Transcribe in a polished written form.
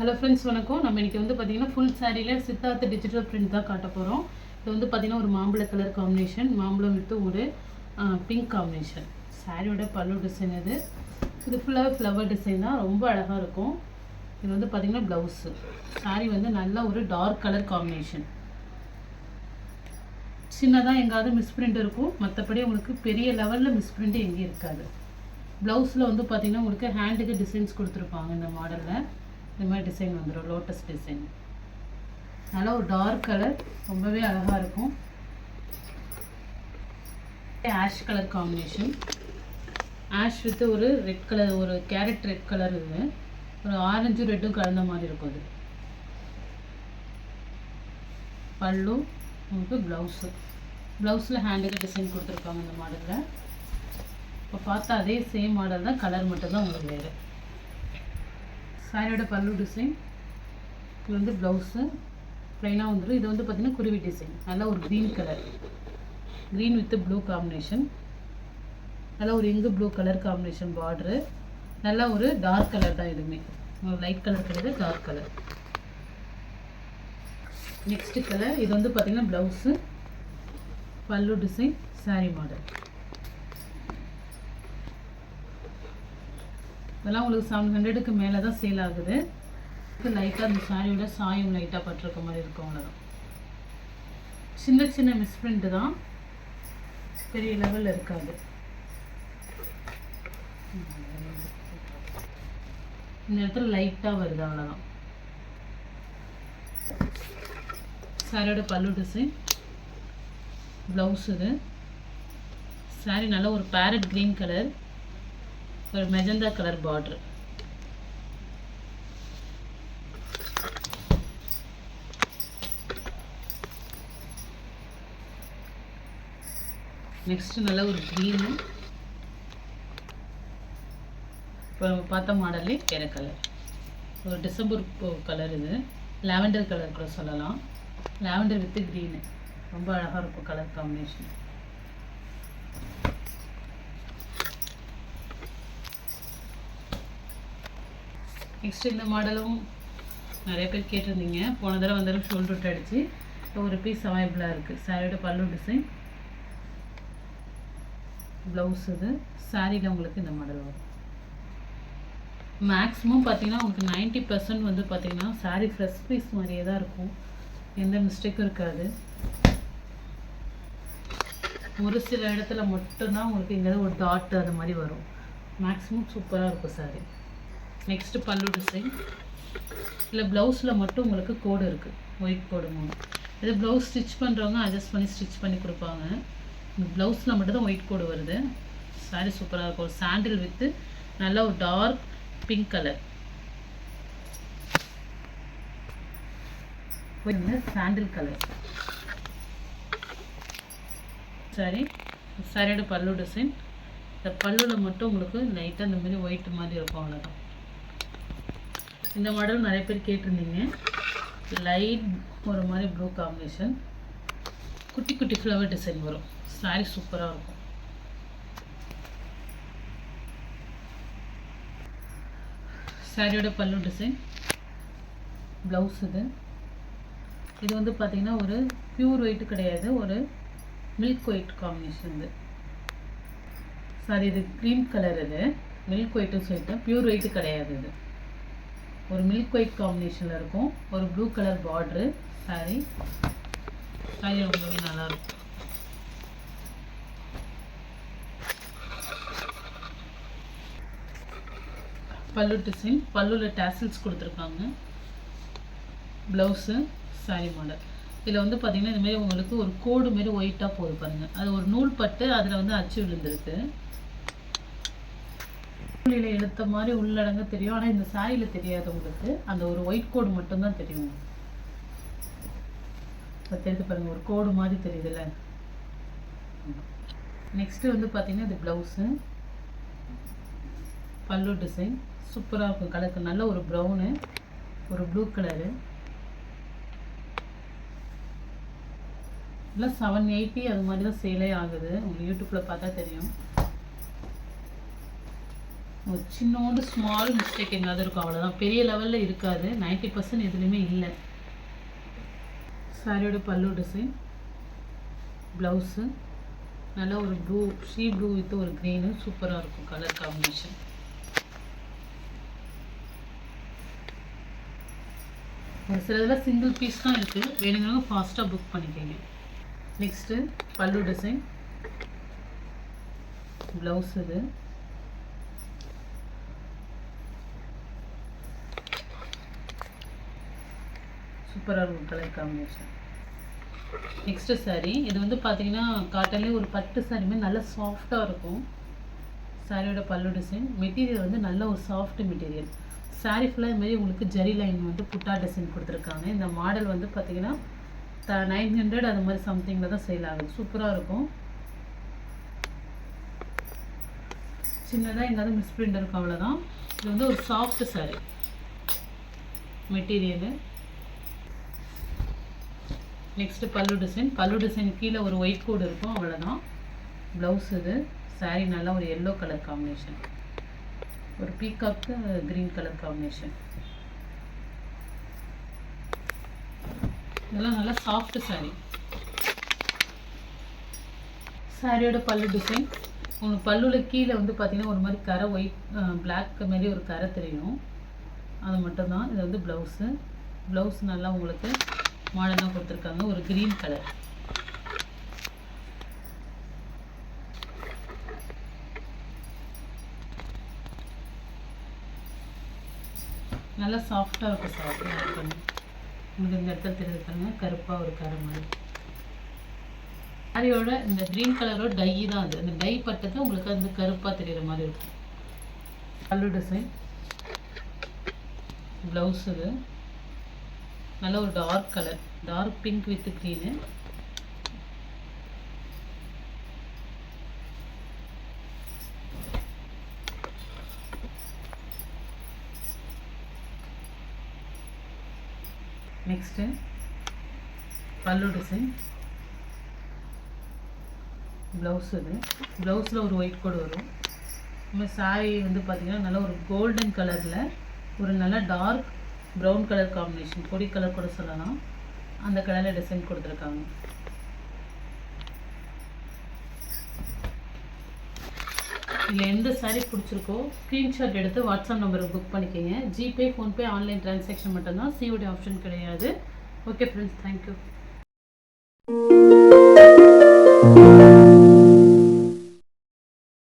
Hello friends, வணக்கம். நம்ம இன்றைக்கி வந்து பார்த்திங்கன்னா ஃபுல் சாரியில் சித்தார்த்த டிஜிட்டல் பிரிண்ட் தான் காட்ட போகிறோம். இது வந்து பார்த்திங்கன்னா ஒரு மாம்பழ கலர் காம்பினேஷன், மாம்பழம் வித்து ஒரு பிங்க் காம்பினேஷன். சாரியோட பல்லு டிசைன் இது ஃபுல்லாக ஃப்ளவர் டிசைன் தான், ரொம்ப அழகாக இருக்கும். இது வந்து பார்த்திங்கன்னா ப்ளவுஸு. சாரி வந்து நல்ல ஒரு டார்க் கலர் காம்பினேஷன். சின்னதாக எங்காவது மிஸ்பிரிண்ட் இருக்கும், மற்றபடி உங்களுக்கு பெரிய லெவலில் மிஸ்பிரிண்ட் எங்கேயும் இருக்காது. ப்ளவுஸில் வந்து பார்த்திங்கன்னா உங்களுக்கு ஹேண்டுக்கு டிசைன்ஸ் கொடுத்துருப்பாங்க. இந்த மாடலில் இந்த மாதிரி டிசைன் வந்துடும், லோட்டஸ் டிசைன். நல்லா ஒரு டார்க் கலர், ரொம்பவே அழகாக இருக்கும். Ash colour combination, ash with ஒரு ரெட் கலர், ஒரு கேரட் ரெட் கலர். இது ஒரு ஆரஞ்சு ரெட்டும் கலந்த மாதிரி இருக்கும். அது பல்லு, உங்களுக்கு ப்ளவுஸு. ப்ளவுஸில் ஹேண்டுக்கு டிசைன் கொடுத்துருப்பாங்க இந்த மாடலில். இப்போ பார்த்தா அதே சேம் மாடல் தான், கலர் மட்டும்தான் உங்களுக்கு வேறு. சாரியோட பல்லு டிசைன், இது வந்து ப்ளவுஸு ப்ளைனாக வந்துடும். இது வந்து பார்த்திங்கன்னா குருவி டிசைன், நல்லா ஒரு green colour, green with blue combination. நல்லா ஒரு இங்கு ப்ளூ கலர் காம்பினேஷன் பார்ட்ரு. நல்லா ஒரு டார்க் கலர் தான், இதுவுமே லைட் கலர் கிடையாது, டார்க் கலர். நெக்ஸ்ட்டு கலர், இது வந்து பார்த்திங்கன்னா ப்ளவுஸு, பல்லு டிசைன், சாரி மாடல். இதெல்லாம் உங்களுக்கு 700க்கு மேலே தான் சேல் ஆகுது. லைட்டாக அந்த சாரியோட சாயம் லைட்டாக பட்டிருக்க மாதிரி இருக்கும், அவ்வளோதான். சின்ன சின்ன மிஸ்பிரிண்ட் தான், பெரிய லெவலில் இருக்காது. இந்த இடத்துல லைட்டாக வருது, அவ்வளோதான். சாரியோட பல்லு டிசைன், ப்ளவுஸ். இது சாரி நல்லா ஒரு பேரட் க்ரீன் கலர், ஒரு மெஜந்தா கலர் பார்டர். நெக்ஸ்ட் நல்ல ஒரு க்ரீனு. இப்போ நம்ம பார்த்த மாடல்லே வேறு கலர், ஒரு டிசம்பர் கலர். இது லாவெண்டர் கலர் கூட சொல்லலாம். லாவெண்டர் வித் க்ரீனு, ரொம்ப அழகாக இருக்கும் கலர் காம்பினேஷன். நெக்ஸ்ட் இந்த மாடலும் நிறைய பேர் கேட்டிருந்தீங்க. போன தடவை வந்தாலும் ஷோல்டர் விட்டு அடிச்சு ஒரு பீஸ் அவைலபிளாக இருக்குது. சாரியோட பல்லு டிசைன், ப்ளவுஸ். இது சாரியில் உங்களுக்கு இந்த மாடல் வரும். மேக்ஸிமம் பார்த்தீங்கன்னா உங்களுக்கு 90% வந்து பார்த்தீங்கன்னா சாரி ஃப்ரெஷ் பீஸ் மாதிரியே தான் இருக்கும், எந்த மிஸ்டேக்கும் இருக்காது. ஒரு சில இடத்துல மட்டும்தான் உங்களுக்கு இங்கே ஒரு டாட் அது மாதிரி வரும். மேக்ஸிமம் சூப்பராக இருக்கும் சாரி. Next pallu design. இல்லை ப்ளவுஸில் மட்டும் உங்களுக்கு கோடு இருக்குது, ஒயிட் கோடு 3. இது ப்ளவுஸ் ஸ்டிச் பண்ணுறவங்க அட்ஜஸ்ட் பண்ணி ஸ்டிச் பண்ணி கொடுப்பாங்க. இந்த ப்ளவுஸில் மட்டும் தான் ஒயிட் கோடு வருது. சாரி சூப்பராக இருக்கும். ஒரு சாண்டில் வித்து நல்லா ஒரு dark pink colour. Sandal colour sari. சாரியோட பல்லு டிசைன். இந்த பல்லுவில் மட்டும் உங்களுக்கு லைட்டாக இந்த மாதிரி ஒயிட் மாதிரி இருக்கும், அவ்வளோதான். இந்த மாடல் நிறைய பேர் கேட்டிருந்தீங்க. லைட் ஒரு மாதிரி ப்ளூ காம்பினேஷன், குட்டி குட்டி ஃப்ளவர் டிசைன் வரும். சாரி சூப்பராக இருக்கும். சாரியோட பல்லு டிசைன், ப்ளவுஸ். இது வந்து பார்த்திங்கன்னா ஒரு பியூர் ஒயிட் கிடையாது, ஒரு மில்க் ஒயிட் காம்பினேஷன். இது சாரி, இது க்ரீம் கலர். இது மில்க் ஒயிட்டும் சொல்லிட்டேன், பியூர் ஒயிட்டு கிடையாது. இது ஒரு மில்க் ஒயிட் காம்பினேஷனில் இருக்கும், ஒரு ப்ளூ கலர் பார்ட்ரு. சாரி ரொம்பவே நல்லாயிருக்கும். பல்லு டிசைன், பல்லுவில் டேசல்ஸ் கொடுத்துருக்காங்க. Blouse, sorry model. இதில் வந்து பார்த்திங்கன்னா இதுமாரி உங்களுக்கு ஒரு கோடு மாரி ஒயிட்டாக போகுது பாருங்கள். அது ஒரு நூல் பட்டு அதில் வந்து அச்சு விழுந்திருக்கு. நூலில் எடுத்த மாதிரி உள்ளடங்க தெரியும், ஆனால் இந்த சாரியில் தெரியாது உங்களுக்கு. அந்த ஒரு ஒயிட் கோடு மட்டும்தான் தெரியும். இப்போ தெரிஞ்சு பாருங்கள், ஒரு கோடு மாதிரி தெரியுதுல்ல. நெக்ஸ்ட்டு வந்து பார்த்திங்கன்னா இது ப்ளவுஸு, பல்லு டிசைன் சூப்பராக இருக்கும். கலருக்கு நல்ல ஒரு ப்ரௌனு, ஒரு ப்ளூ கலரு. இல்லை 780 அது மாதிரி தான் சேலே ஆகுது, உங்களுக்கு யூடியூப்பில் பார்த்தா தெரியும். ஒரு சின்னோண்டு ஸ்மால் மிஸ்டேக் எங்காவது இருக்கும், அவ்வளோதான். பெரிய லெவலில் இருக்காது, 90% எதுலேயுமே இல்லை. சாரியோட பல்லு டிசைன், ப்ளவுஸு நல்லா ஒரு ப்ளூ, ஷீ ப்ளூ வித் ஒரு க்ரீனு, சூப்பராக இருக்கும் கலர் காம்பினேஷன். ஒரு சில இதில் சிங்கிள் பீஸ் தான் இருக்குது, வேணுங்கிறவங்க ஃபாஸ்ட்டாக புக் பண்ணிக்கோங்க. நெக்ஸ்ட்டு பல்லு டிசைன், ப்ளவுஸ் இது, சூப்பராக இருக்கும் கலர் காம்பினேஷன். நெக்ஸ்ட்டு சாரீ, இது வந்து பார்த்தீங்கன்னா காட்டன்லேயே ஒரு பட்டு சாரீ மாதிரி நல்லா சாஃப்டாக இருக்கும். சாரியோட பல்லு டிசைன், மெட்டீரியல் வந்து நல்ல ஒரு சாஃப்ட் மெட்டீரியல். சாரீ ஃபுல்லாக இதுமாதிரி உங்களுக்கு ஜரி லைன் வந்து புட்டா டிசைன் கொடுத்துருக்காங்க. இந்த மாடல் வந்து பார்த்தீங்கன்னா 900 அது மாதிரி சம்திங்கில் தான் சேல் ஆகுது. சூப்பராக இருக்கும். சின்னதாக எங்காவது மிஸ் பிரிண்ட் இருக்கும், அவ்வளோதான். இது வந்து ஒரு soft sari material. Next pallu design, பல்லு டிசைன் கீழே ஒரு ஒயிட் கோடு இருக்கும், அவ்வளோதான். ப்ளவுஸ் இது, சாரீ நல்லா ஒரு எல்லோ கலர் காம்பினேஷன், ஒரு பீகாக்கு க்ரீன் கலர் காம்பினேஷன். இதெல்லாம் நல்லா சாஃப்ட் சாரீ. சாரியோட பல்லு டிசைன், உங்களுக்கு பல்லுவில் கீழே வந்து பார்த்தீங்கன்னா ஒரு மாதிரி கரை ஒயிட் பிளாக் மாதிரி ஒரு கரை தெரியும், அது மட்டும்தான். இது வந்து ப்ளவுஸு, ப்ளவுஸ் நல்லா உங்களுக்கு மாடலாக கொடுத்துருக்காங்க, ஒரு க்ரீன் கலர். நல்லா சாஃப்டாக இருக்கும் சார். உங்களுக்கு இந்த இடத்துல தெரிஞ்சுக்காங்க கருப்பாக ஒரு கரை மாதிரி. சாரியோட இந்த க்ரீன் கலரோட டை தான் அது, அந்த டை பட்டது உங்களுக்கு அந்த கருப்பாக தெரிகிற மாதிரி இருக்கும். பல்லு டிசைன், ப்ளவுஸ் இது நல்ல ஒரு dark colour, dark pink with green. Next pallu design, blouse இது, ப்ளவுஸில் ஒரு ஒயிட் கோடு வரும். நம்ம சாரீ வந்து பார்த்திங்கன்னா நல்லா ஒரு கோல்டன் கலரில் ஒரு நல்ல டார்க் ப்ரௌன் கலர் காம்பினேஷன், பொடி கலர் கூட சொல்லலாம், அந்த கலரில் டிசைன் கொடுத்துருக்காங்க. இதில் எந்த சாரீ பிடிச்சிருக்கோ ஸ்க்ரீன்ஷாட் எடுத்து வாட்ஸ்அப் நம்பருக்கு புக் பண்ணிக்கோங்க. ஜிபே, ஃபோன்பே, ஆன்லைன் டிரான்சாக்ஷன் மட்டும்தான், சிஓடி ஆப்ஷன் கிடையாது. Okay friends, thank you.